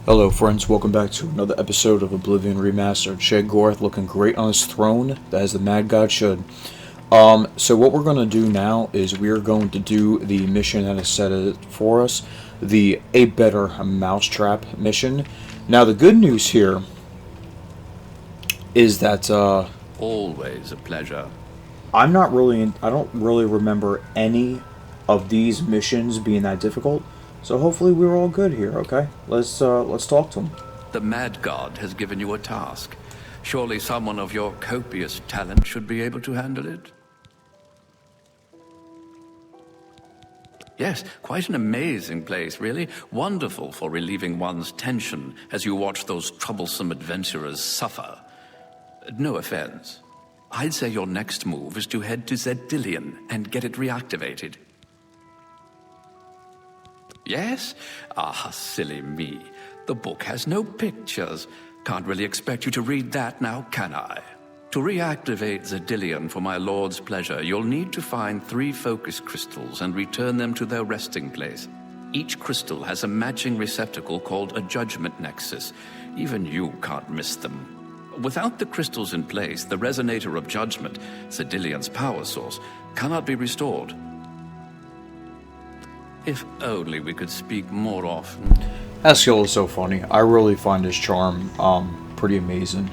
Hello friends, welcome back to another episode of Oblivion Remastered. Sheogorath looking great on his throne, as the Mad God should. So what we're going to do now is we are going to do the mission that is set for us, the A Better Mousetrap mission. Now the good news here is that, Always a pleasure. I don't really remember any of these missions being that difficult. So hopefully we're all good here, okay? Let's talk to him. The Mad God has given you a task. Surely someone of your copious talent should be able to handle it. Yes, quite an amazing place, really. Wonderful for relieving one's tension as you watch those troublesome adventurers suffer. No offense. I'd say your next move is to head to Xedilian and get it reactivated. Yes? Ah, silly me. The book has no pictures. Can't really expect you to read that now, can I? To reactivate Xedilian for my lord's pleasure, you'll need to find 3 focus crystals and return them to their resting place. Each crystal has a matching receptacle called a judgment nexus. Even you can't miss them. Without the crystals in place, the resonator of judgment, Xedilian's power source, cannot be restored. If only we could speak more often. Haskell is so funny. I really find his charm pretty amazing.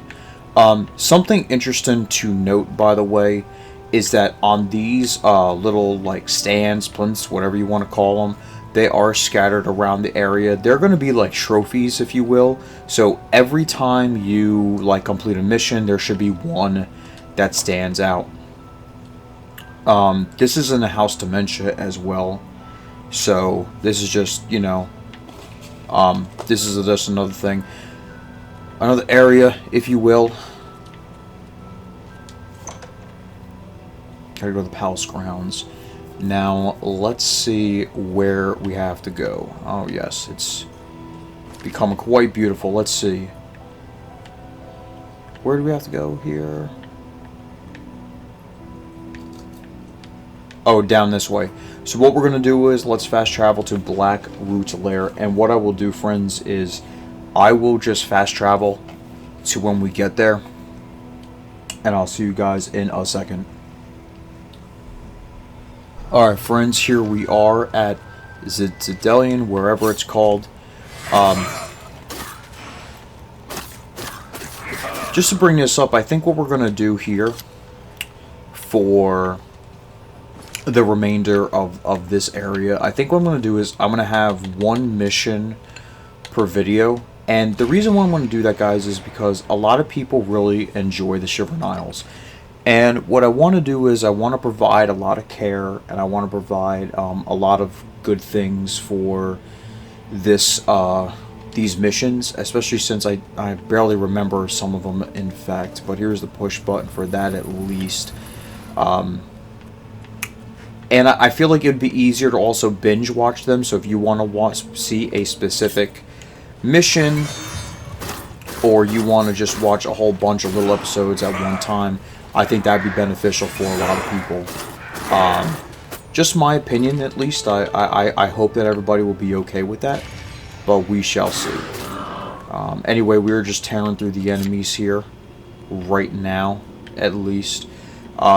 Something interesting to note, by the way, is that on these little like stands, plinths, whatever you want to call them, they are scattered around the area. They're going to be like trophies, if you will. So every time you like complete a mission, there should be one that stands out. This is in the House Dementia as well. So this is just, you know, this is just another thing, another area, if you will. Gotta go to the palace grounds. Now let's see where we have to go. Oh yes, it's become quite beautiful. Let's see. Where do we have to go here? Oh, down this way. So what we're going to do is let's fast travel to Blackroot's lair. And what I will do, friends, is I will just fast travel to when we get there. And I'll see you guys in a second. Alright, friends, here we are at Xedilian, wherever it's called. Just to bring this up, I think what we're going to do here for the remainder of this area, I think what I'm going to do is I'm going to have one mission per video. And the reason why I'm going to do that, guys, is because a lot of people really enjoy the Shivering Isles. And what I want to do is I want to provide a lot of care, and I want to provide a lot of good things for this these missions, especially since I barely remember some of them, in fact. But here's the push button for that at least. And I feel like it would be easier to also binge watch them. So if you want to see a specific mission, or you want to just watch a whole bunch of little episodes at one time, I think that would be beneficial for a lot of people. Just my opinion, at least. I hope that everybody will be okay with that, but we shall see. Anyway, we're just tearing through the enemies here right now, at least.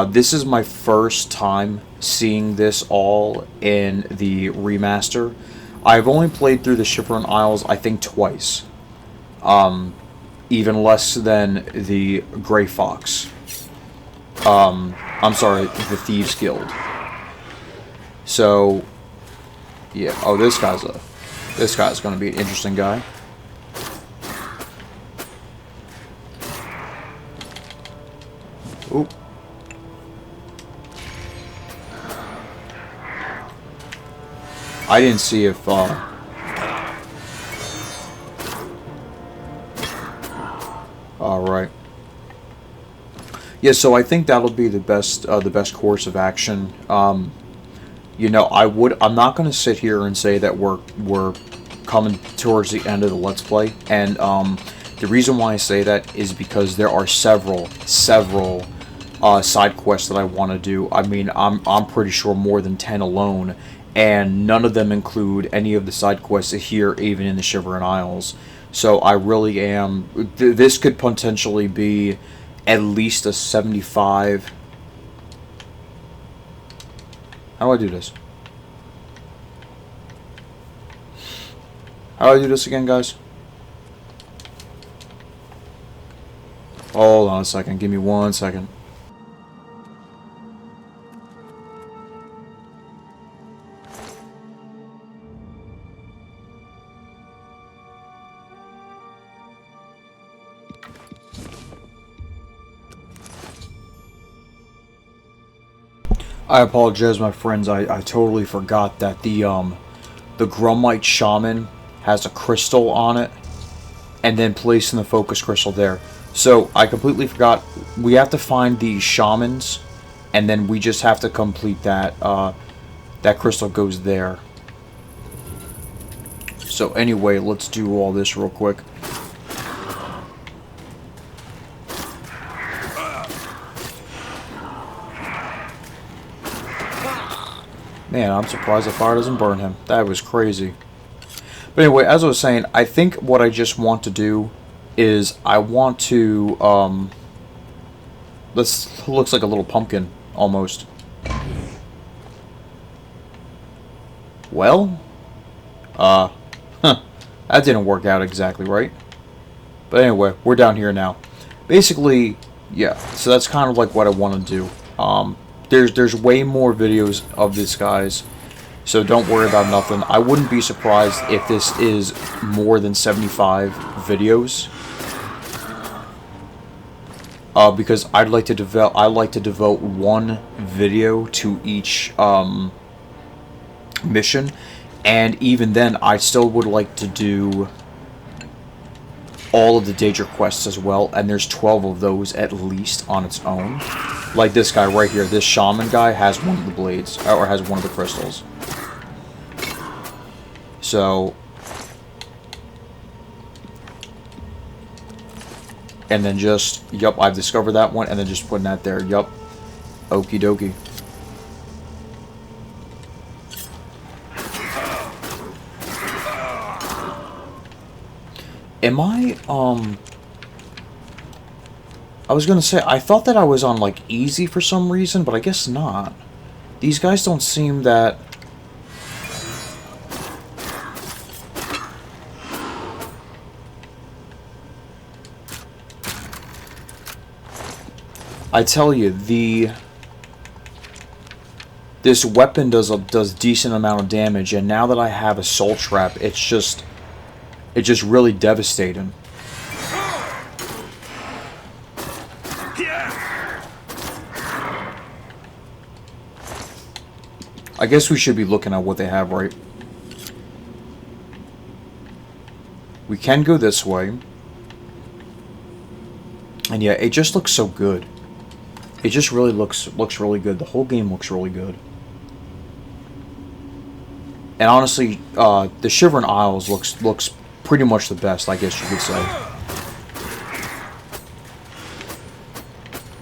This is my first time seeing this all in the remaster. I've only played through the Shivering Isles, I think, twice. Even less than the Grey Fox. I'm sorry, the Thieves Guild. So, yeah. Oh, this guy's gonna be an interesting guy. Oop. I didn't see if, alright. Yeah, so I think that'll be the best course of action. You know, I'm not going to sit here and say that we're coming towards the end of the Let's Play. And, the reason why I say that is because there are several side quests that I want to do. I mean, I'm pretty sure more than 10 alone. And none of them include any of the side quests here, even in the Shivering Isles. So I really am... This could potentially be at least a 75. How do I do this? How do I do this again, guys? Hold on a second. Give me 1 second. I apologize, my friends. I totally forgot that the Greymarch Shaman has a crystal on it, and then placing the focus crystal there. So I completely forgot. We have to find the shamans, and then we just have to complete that. That crystal goes there. So anyway, let's do all this real quick. Man, I'm surprised the fire doesn't burn him. That was crazy. But anyway, as I was saying, I think what I just want to do is I want to, this looks like a little pumpkin, almost. Well, that didn't work out exactly right. But anyway, we're down here now. Basically, yeah, so that's kind of like what I want to do. There's way more videos of this, guys, so don't worry about nothing. I wouldn't be surprised if this is more than 75 videos, because I like to devote one video to each mission, and even then, I still would like to do all of the Daedra quests as well, and there's 12 of those at least on its own. Like this guy right here, this shaman guy has one of the blades, or has one of the crystals. So, and then just, yup, I've discovered that one, and then just putting that there, yup, okie dokie. Am I was gonna say, I thought that I was on, like, easy for some reason, but I guess not. These guys don't seem that... I tell you, this weapon does decent amount of damage, and now that I have a soul trap, it's just really devastating. I guess we should be looking at what they have, right? We can go this way. And yeah, it just looks so good. It just really looks really good. The whole game looks really good. And honestly, the Shivering Isles looks pretty much the best, I guess you could say.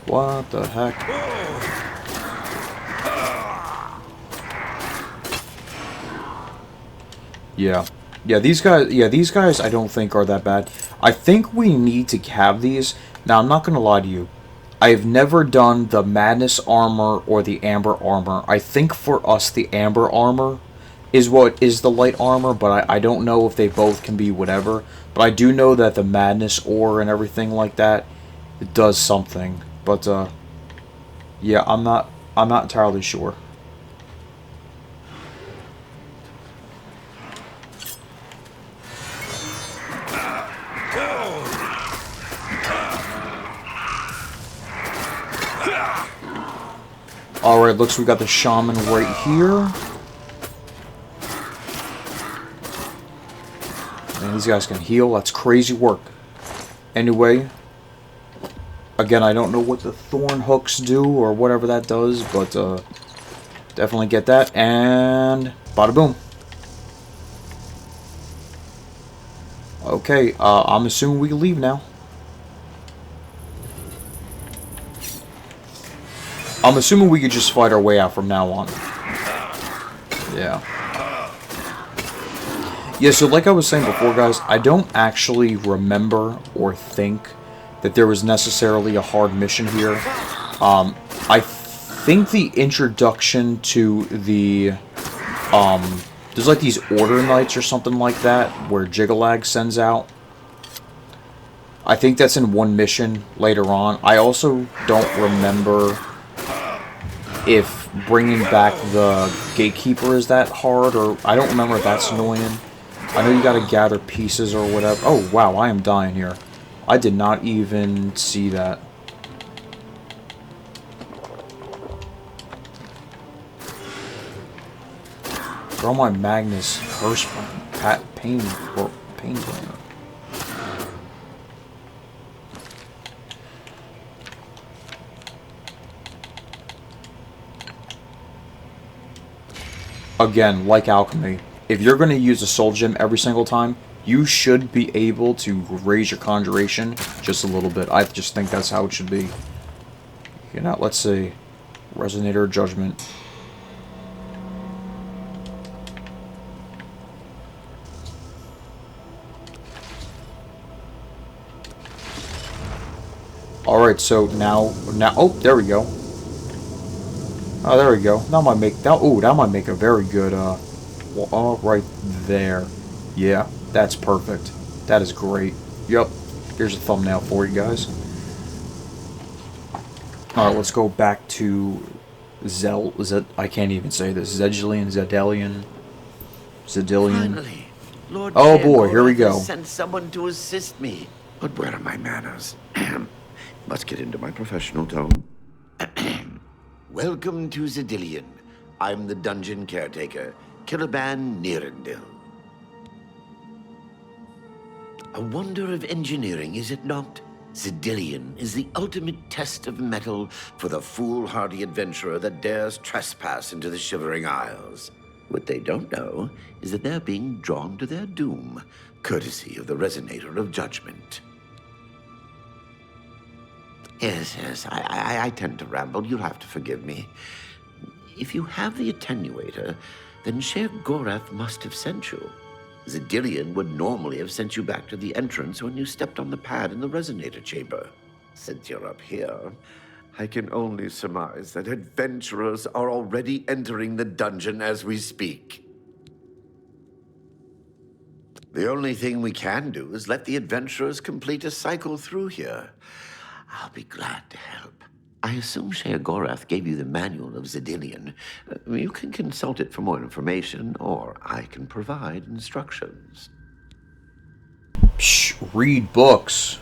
What the heck? Yeah. Yeah, these guys I don't think are that bad. I think we need to have these. Now, I'm not going to lie to you. I've never done the Madness Armor or the Amber Armor. I think for us, the Amber Armor is what is the light armor, but I don't know if they both can be whatever. But I do know that the Madness Ore and everything like that, it does something. But, yeah, I'm not entirely sure. Alright, looks we got the shaman right here. And these guys can heal. That's crazy work. Anyway, again, I don't know what the thorn hooks do or whatever that does, but definitely get that. And bada boom. Okay, I'm assuming we can leave now. I'm assuming we could just fight our way out from now on. Yeah. Yeah, so like I was saying before, guys, I don't actually remember or think that there was necessarily a hard mission here. I think the introduction to the, there's like these Order Knights or something like that, where Jygalagg sends out. I think that's in one mission later on. I also don't remember if bringing back the Gatekeeper is that hard, or I don't remember if that's annoying. I know you gotta gather pieces or whatever. Oh, wow, I am dying here. I did not even see that. Throw my Magnus Curse Pain Bringer. Again, like alchemy, if you're going to use a soul gem every single time, you should be able to raise your conjuration just a little bit. I just think that's how it should be. You know, let's see. Resonator of Judgment. Alright, so now, oh, there we go. Oh, there we go. That might make, that might make a very good, well, right there. Yeah, that's perfect. That is great. Yep. Here's a thumbnail for you guys. Alright, let's go back to I can't even say this. Xedilian. Finally, Lord Oh boy, here we Sheogorath go. has sent someone to assist me. But where are my manners? Must get into my professional tone. Welcome to Xedilian. I'm the dungeon caretaker, Killaban Nirendil. A wonder of engineering, is it not? Xedilian is the ultimate test of mettle for the foolhardy adventurer that dares trespass into the Shivering Isles. What they don't know is that they're being drawn to their doom, courtesy of the Resonator of Judgment. Yes, I tend to ramble. You'll have to forgive me. If you have the attenuator, then Sheogorath must have sent you. Xedilian would normally have sent you back to the entrance when you stepped on the pad in the Resonator chamber. Since you're up here, I can only surmise that adventurers are already entering the dungeon as we speak. The only thing we can do is let the adventurers complete a cycle through here. I'll be glad to help. I assume Sheogorath gave you the manual of Xedilian. You can consult it for more information, or I can provide instructions. Psh, read books.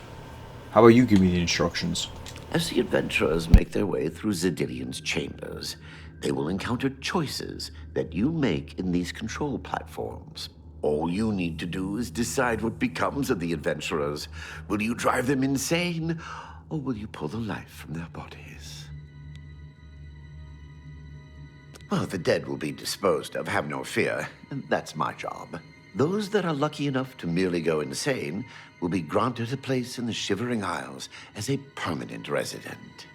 How about you give me the instructions? As the adventurers make their way through Xedilian's chambers, they will encounter choices that you make in these control platforms. All you need to do is decide what becomes of the adventurers. Will you drive them insane, or will you pull the life from their bodies? Well, the dead will be disposed of, have no fear. That's my job. Those that are lucky enough to merely go insane will be granted a place in the Shivering Isles as a permanent resident.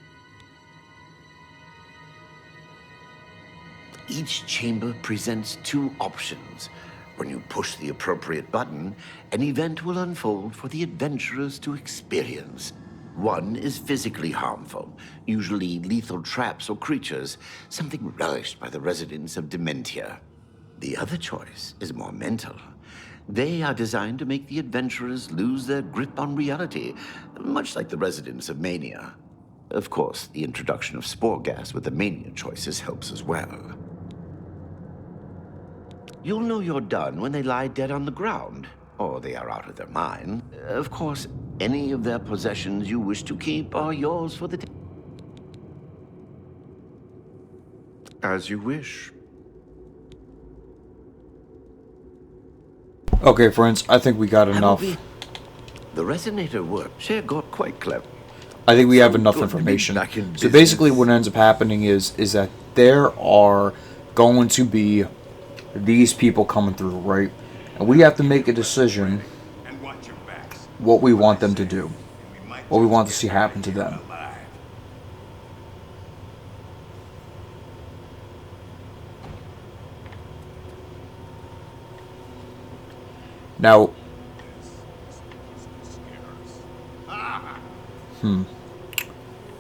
Each chamber presents two options. When you push the appropriate button, an event will unfold for the adventurers to experience. One is physically harmful, usually lethal traps or creatures, something relished by the residents of Dementia. The other choice is more mental. They are designed to make the adventurers lose their grip on reality, much like the residents of Mania. Of course, the introduction of spore gas with the Mania choices helps as well. You'll know you're done when they lie dead on the ground, or they are out of their mind. Of course, any of their possessions you wish to keep are yours for the day. As you wish. Okay, friends, I think we got enough. The resonator worked. Sheogorath quite clever. I think we have So enough good to be information. back in So basically business. what ends up happening is that there are going to be these people coming through, right? And we have to make a decision what we want them to do. What we want to see happen to them. Now,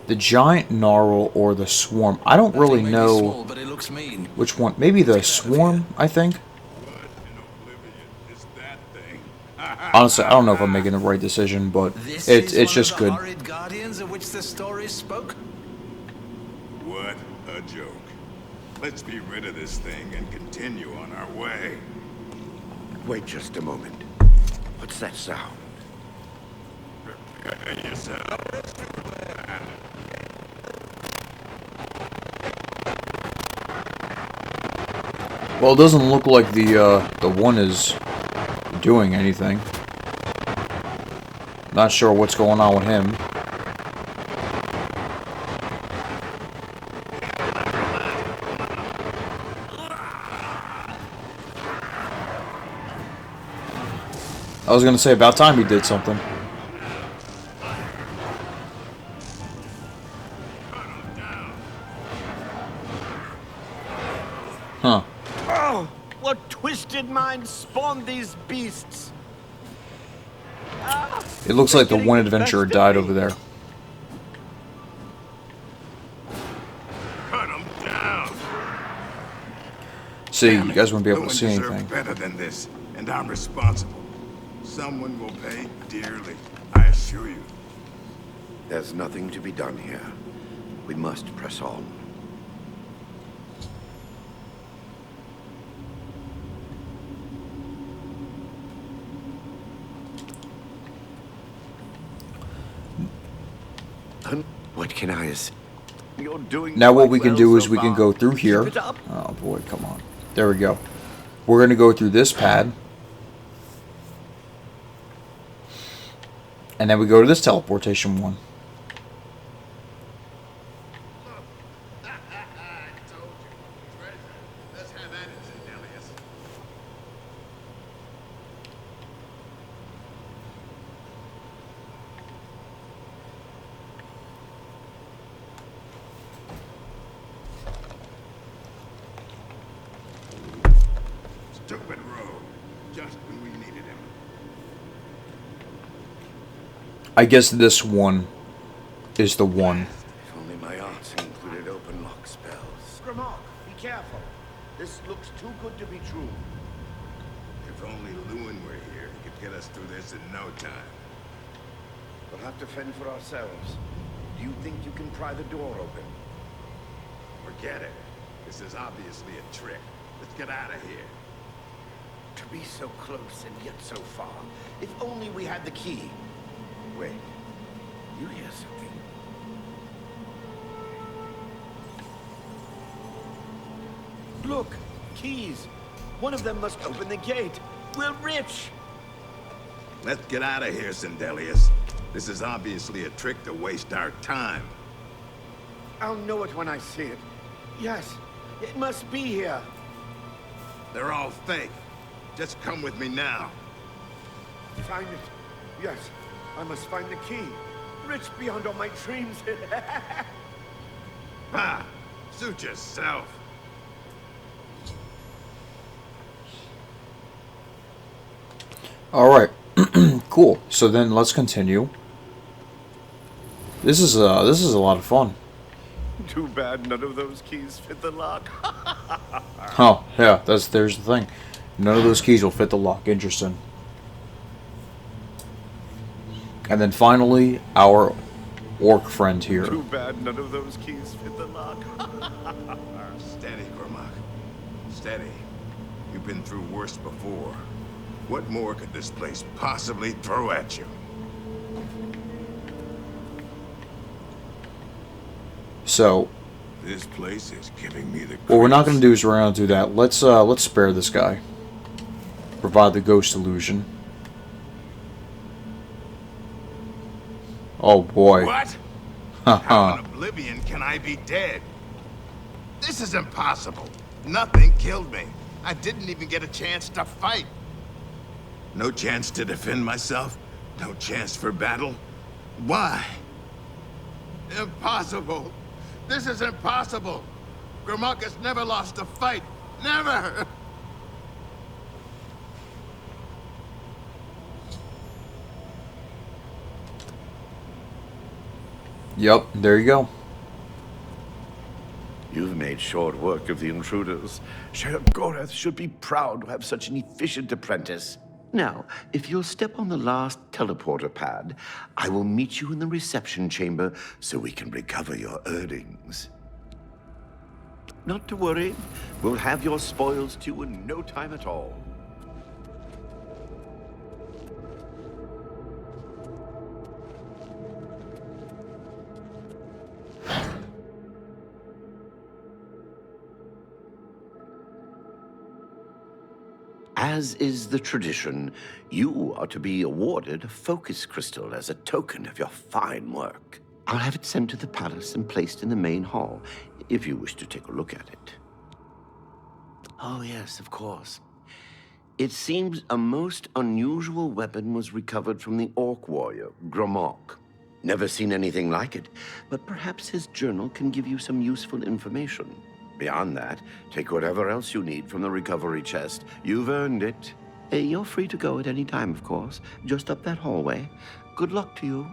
the giant gnarl or the swarm. I don't really know Small, but it looks mean. which one. Maybe the swarm, I think. What in Oblivion is that thing? Honestly, I don't know if I'm making the right decision, but This it's is just one of the good. horrid guardians of which the story spoke. What a joke. Let's be rid of this thing and continue on our way. Wait just a moment. What's that sound? Prepare yourself. Well, it doesn't look like the one is doing anything. Not sure what's going on with him. I was gonna say, about time he did something. Huh. Oh, what twisted mind spawned these beasts? It looks like the one adventurer died over there. Cut them down. See, Damn you it. guys wouldn't be No able to one see deserved anything. better than this, and I'm responsible. Someone will pay dearly, I assure you. There's nothing to be done here. We must press on. What can I say? You're doing Now what quite we can well do so is we can far. go through here. Keep it up. Oh boy, come on. There we go. We're going to go through this pad. And then we go to this teleportation one. Let's have that in Xedilian. Stupid rogue. Just when we needed him. I guess this one is the one. If only my arts included open lock spells. Greymarch, be careful. This looks too good to be true. If only Lewin were here, he could get us through this in no time. We'll have to fend for ourselves. Do you think you can pry the door open? Forget it. This is obviously a trick. Let's get out of here. To be so close and yet so far. If only we had the key. Wait. You hear something? Look, keys. One of them must open the gate. We're rich. Let's get out of here, Xedilian. This is obviously a trick to waste our time. I'll know it when I see it. Yes, it must be here. They're all fake. Just come with me now. Find it. Yes, I must find the key. Rich beyond all my dreams. Ha! Suit yourself. All right. Cool. So then let's continue. This is a lot of fun. Too bad none of those keys fit the lock. Oh, yeah, there's the thing. None of those keys will fit the lock. Interesting. And then finally, our orc friend here. Too bad none of those keys fit the lock. Steady, Greymarch. Steady. You've been through worse before. What more could this place possibly throw at you? So, This place is giving me the what we're not going creeps. to do is we're going to do that. Let's spare this guy. Provide the ghost illusion. Oh boy. What? Haha. How in Oblivion can I be dead? This is impossible. Nothing killed me. I didn't even get a chance to fight. No chance to defend myself. No chance for battle. Why? Impossible. This is impossible. Greymarch has never lost a fight. Never! Yep, there you go. You've made short work of the intruders. Sheogorath should be proud to have such an efficient apprentice. Now, if you'll step on the last teleporter pad, I will meet you in the reception chamber so we can recover your earnings. Not to worry, we'll have your spoils too in no time at all. As is the tradition, you are to be awarded a focus crystal as a token of your fine work. I'll have it sent to the palace and placed in the main hall, if you wish to take a look at it. Oh yes, of course. It seems a most unusual weapon was recovered from the orc warrior, Greymarch. Never seen anything like it, but perhaps his journal can give you some useful information. Beyond that, take whatever else you need from the recovery chest. You've earned it. You're free to go at any time, of course. Just up that hallway. Good luck to you.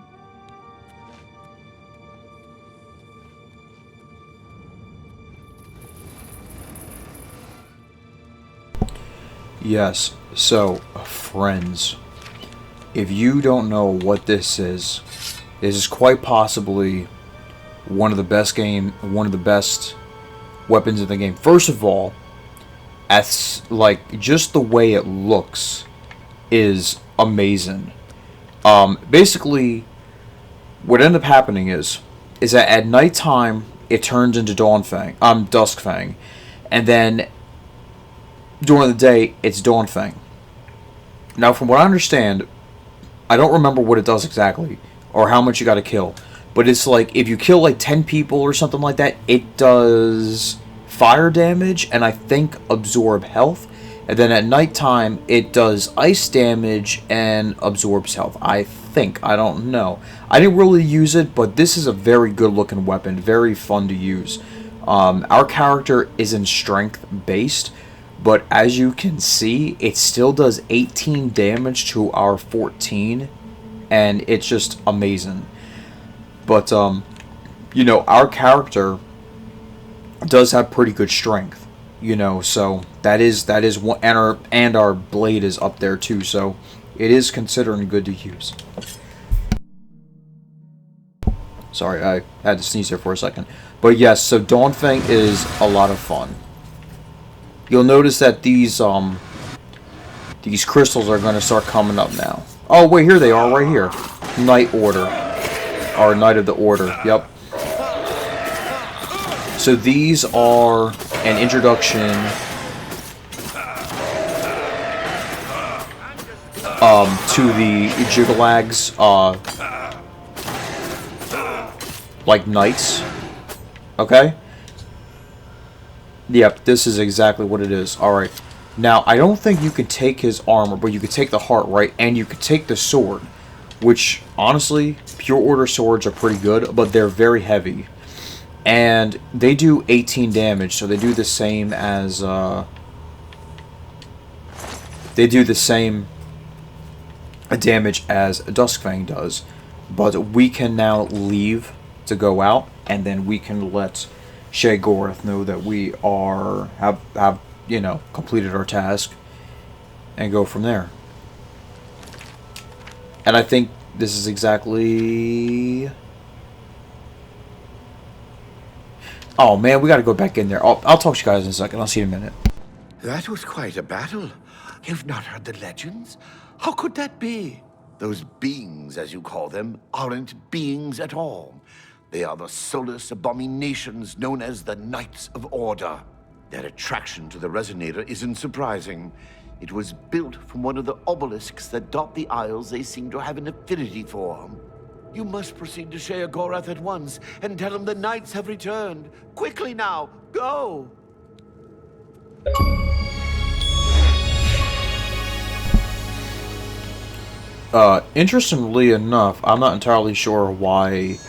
Yes, so, friends, if you don't know what this is quite possibly one of the best weapons in the game. First of all, as like just the way it looks is amazing. Basically, what ended up happening is that at nighttime it turns into Duskfang, and then during the day it's Dawnfang. Now, from what I understand, I don't remember what it does exactly or how much you got to kill. But it's like, if you kill like 10 people or something like that, it does fire damage and I think absorb health. And then at nighttime, it does ice damage and absorbs health. I think. I don't know. I didn't really use it, but this is a very good looking weapon. Very fun to use. Our character isn't strength based, but as you can see, it still does 18 damage to our 14. And it's just amazing. But, you know, our character does have pretty good strength, you know, so that is one, and our blade is up there too, so it is considered good to use. Sorry, I had to sneeze there for a second. But yes, so Dawnfang is a lot of fun. You'll notice that these crystals are going to start coming up now. Oh, wait, here they are, right here. Night Order. Or Knight of the Order, yep. So these are an introduction to the Jygalaggs, like knights. Okay? Yep, this is exactly what it is. Alright. Now, I don't think you can take his armor, but you can take the heart, right? And you can take the sword. Which, honestly, pure order swords are pretty good, but they're very heavy. And they do 18 damage, so they do the same as, they do the same damage as Duskfang does. But we can now leave to go out, and then we can let Sheogorath know that we have you know, completed our task, and go from there. And I think this is exactly... Oh man, we gotta go back in there. I'll talk to you guys in a second. I'll see you in a minute. That was quite a battle. You've not heard the legends? How could that be? Those beings, as you call them, aren't beings at all. They are the soulless abominations known as the Knights of Order. Their attraction to the Resonator isn't surprising. It was built from one of the obelisks that dot the isles they seem to have an affinity for. You must proceed to Sheogorath at once and tell him the knights have returned. Quickly now, go! Interestingly enough, I'm not entirely sure why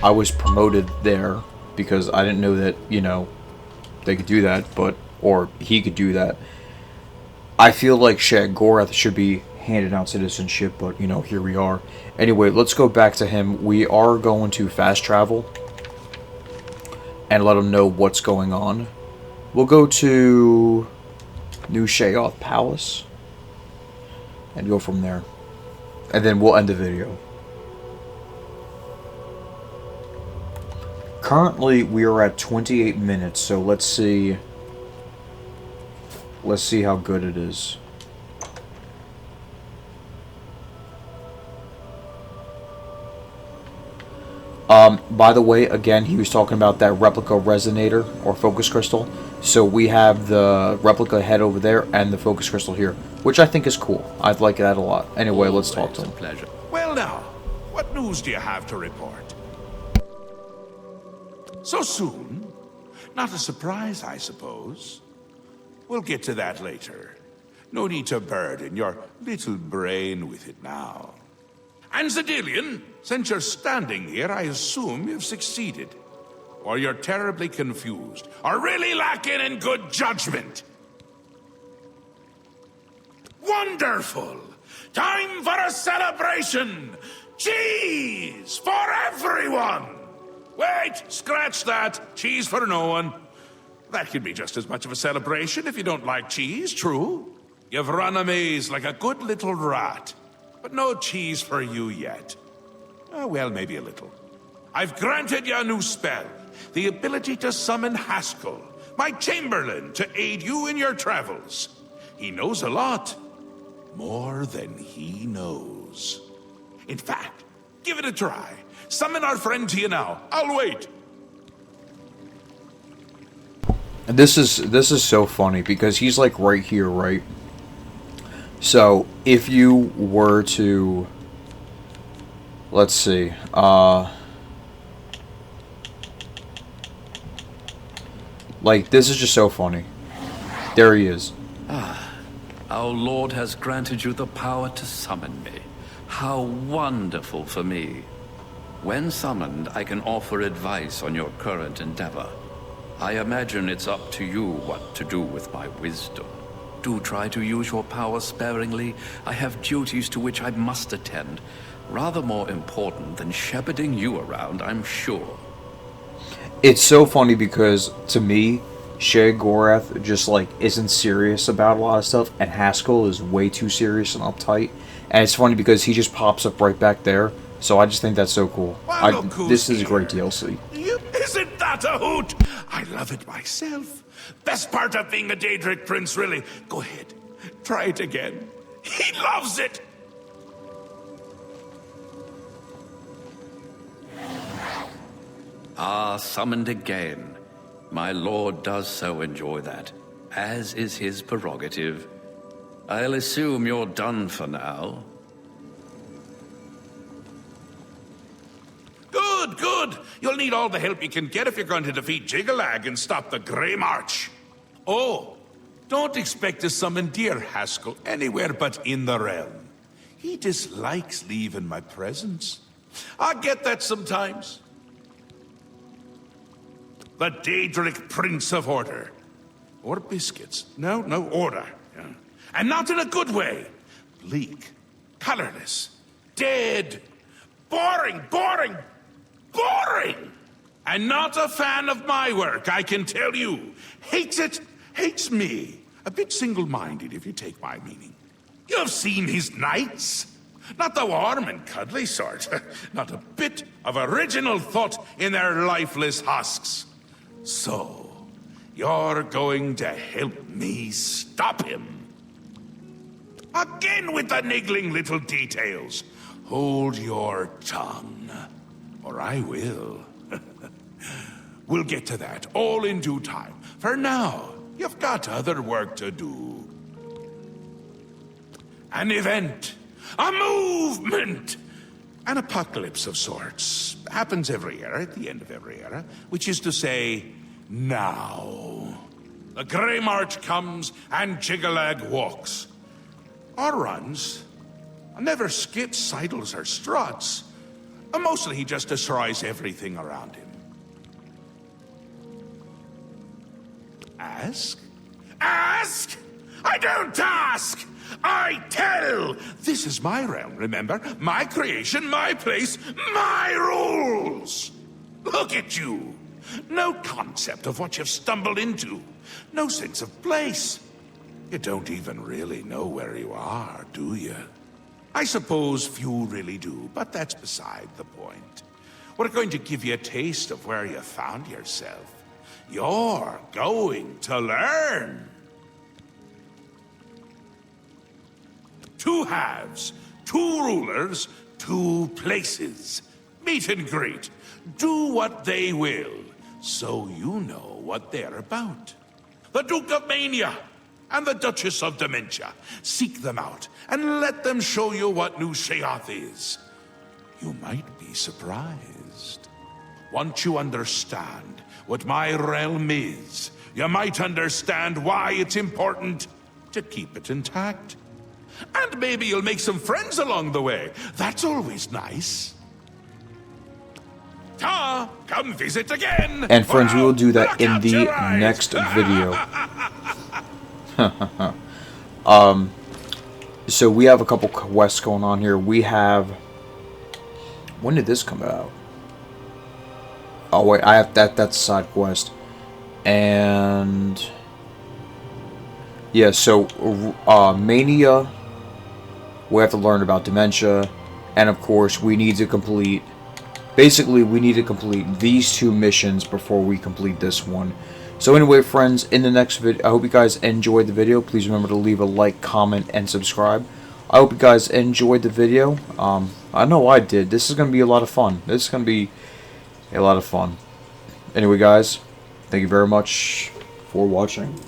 I was promoted there, because I didn't know that, you know, they could do that, or he could do that. I feel like Sheogorath should be handing out citizenship, but, you know, here we are. Anyway, let's go back to him. We are going to fast travel and let him know what's going on. We'll go to New Sheogorath Palace and go from there. And then we'll end the video. Currently, we are at 28 minutes, so let's see. Let's see how good it is. By the way, again, he was talking about that replica resonator or focus crystal. So we have the replica head over there and the focus crystal here, which I think is cool. I like that a lot. Anyway, let's talk to him. Pleasure. Well now, what news do you have to report? So soon? Not a surprise, I suppose. We'll get to that later. No need to burden your little brain with it now. And Xedilian, since you're standing here, I assume you've succeeded. Or you're terribly confused, or really lacking in good judgment. Wonderful! Time for a celebration! Cheese for everyone! Wait, scratch that. Cheese for no one. That could be just as much of a celebration if you don't like cheese, true? You've run a maze like a good little rat. But no cheese for you yet. Well, maybe a little. I've granted you a new spell. The ability to summon Haskell, my Chamberlain, to aid you in your travels. He knows a lot. More than he knows. In fact, give it a try. Summon our friend to you now. I'll wait. And this is so funny because he's like right here, right? So if you were to, let's see, like this is just so funny. There he is. Our Lord has granted you the power to summon me. How wonderful for me. When summoned, I can offer advice on your current endeavor. I imagine it's up to you what to do with my wisdom. Do try to use your power sparingly. I have duties to which I must attend. Rather more important than shepherding you around, I'm sure. It's so funny because, to me, Sheogorath just, like, isn't serious about a lot of stuff, and Haskell is way too serious and uptight. And it's funny because he just pops up right back there, so I just think that's so cool. Well, look who's This is a here. great DLC. Isn't that a hoot? I love it myself. Best part of being a Daedric prince, really. Go ahead. Try it again. He loves it. Ah, summoned again. My lord does so enjoy that, as is his prerogative. I'll assume you're done for now. Good, good. You'll need all the help you can get if you're going to defeat Jygalagg and stop the Greymarch. Oh, don't expect to summon dear Haskell anywhere but in the realm. He dislikes leaving my presence. I get that sometimes. The Daedric Prince of Order. Or biscuits. No, order. Yeah. And not in a good way. Bleak, colorless, dead, boring! And not a fan of my work, I can tell you. Hates it, hates me. A bit single-minded, if you take my meaning. You've seen his knights. Not the warm and cuddly sort. Not a bit of original thought in their lifeless husks. So, you're going to help me stop him. Again with the niggling little details. Hold your tongue, or I will. We'll get to that, all in due time. For now, you've got other work to do. An event, a movement, an apocalypse of sorts. Happens every era, at the end of every era, which is to say, now. The Greymarch comes and Jygalagg walks. Or runs. Never skips, sidles, or struts. Mostly he just destroys everything around him. Ask? Ask? I don't ask! I tell! This is my realm, remember? My creation, my place, my rules! Look at you! No concept of what you've stumbled into. No sense of place. You don't even really know where you are, do you? I suppose few really do, but that's beside the point. We're going to give you a taste of where you found yourself. You're going to learn. 2 halves, 2 rulers, 2 places. Meet and greet. Do what they will, so you know what they're about. The Duke of Mania and the Duchess of Dementia. Seek them out and let them show you what New Sheogorath is. You might be surprised. Once you understand what my realm is, you might understand why it's important to keep it intact. And maybe you'll make some friends along the way. That's always nice. Ta! Come visit again! And friends, we will do that in the next video. So we have a couple quests going on here. We have... When did this come out? Oh wait, I have that's a side quest. And... yeah, so Mania, we have to learn about dementia, and of course we need to complete, basically we need to complete these 2 missions before we complete this one. So anyway, friends, in the next video, I hope you guys enjoyed the video. Please remember to leave a like, comment, and subscribe. I hope you guys enjoyed the video. I know I did. This is going to be a lot of fun. This is going to be a lot of fun. Anyway, guys, thank you very much for watching.